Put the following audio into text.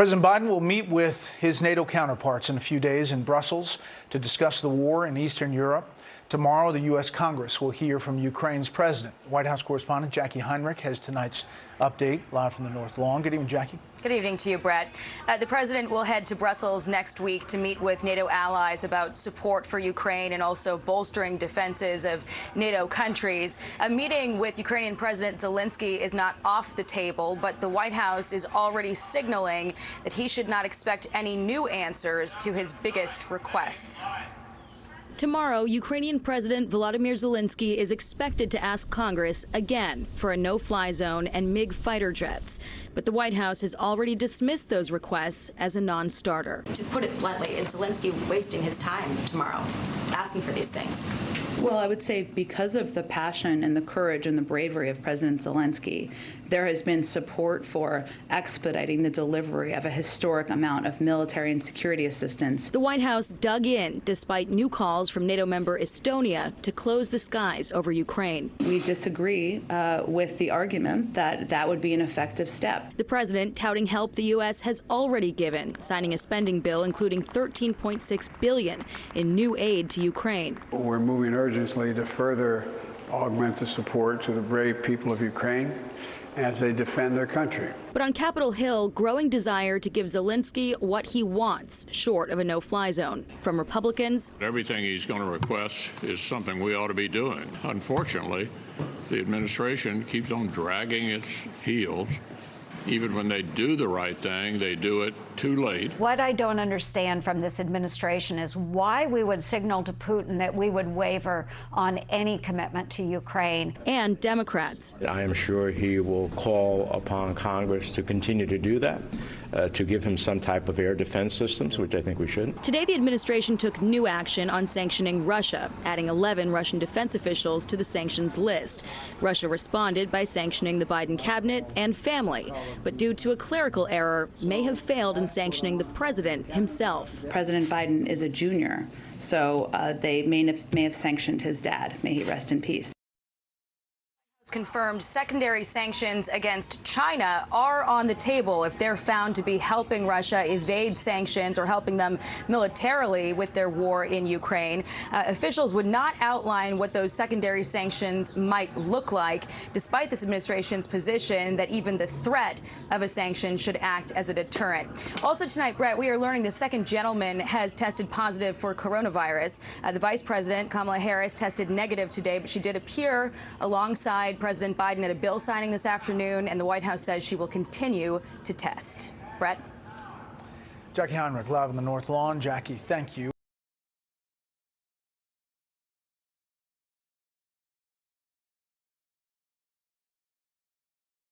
President Biden will meet with his NATO counterparts in a few days in Brussels to discuss the war in Eastern Europe. Tomorrow, the U.S. Congress will hear from Ukraine's president. White House correspondent Jackie Heinrich has tonight's update live from the North Lawn. Good evening, Jackie. Good evening to you, Brett. The president will head to Brussels next week to meet with NATO allies about support for Ukraine and also bolstering defenses of NATO countries. A meeting with Ukrainian President Zelensky is not off the table, but the White House is already signaling that he should not expect any new answers to his biggest requests. Tomorrow, Ukrainian President Volodymyr Zelensky is expected to ask Congress again for a no-fly zone and MiG fighter jets. But the White House has already dismissed those requests as a non-starter. To put it bluntly, is Zelensky wasting his time tomorrow asking for these things? Well, I would say because of the passion and the courage and the bravery of President Zelensky, there has been support for expediting the delivery of a historic amount of military and security assistance. The White House dug in despite new calls from NATO member Estonia to close the skies over Ukraine. We disagree with the argument that that would be an effective step. The president touting help the U.S. has already given, signing a spending bill including $13.6 billion in new aid to Ukraine. We're moving urgently to further augment the support to the brave people of Ukraine as they defend their country. But on Capitol Hill, growing desire to give Zelensky what he wants, short of a no-fly zone. From Republicans, everything he's going to request is something we ought to be doing. Unfortunately, the administration keeps on dragging its heels. Even when they do the right thing, they do it too late. What I don't understand from this administration is why we would signal to Putin that we would waver on any commitment to Ukraine. And Democrats. I am sure he will call upon Congress to continue to do that, to give him some type of air defense systems, which I think we should. Today, the administration took new action on sanctioning Russia, adding 11 Russian defense officials to the sanctions list. Russia responded by sanctioning the Biden cabinet and family, but due to a clerical error, may have failed in sanctioning the president himself. President Biden is a junior, so they may have sanctioned his dad. May he rest in peace. Confirmed secondary sanctions against China are on the table if they're found to be helping Russia evade sanctions or helping them militarily with their war in Ukraine. Officials would not outline what those secondary sanctions might look like, despite this administration's position that even the threat of a sanction should act as a deterrent. Also tonight, Brett, we are learning the second gentleman has tested positive for coronavirus. The vice president, Kamala Harris, tested negative today, but she did appear alongside President Biden at a bill signing this afternoon, and the White House says she will continue to test. Brett? Jackie Heinrich live on the North Lawn. Jackie, thank you.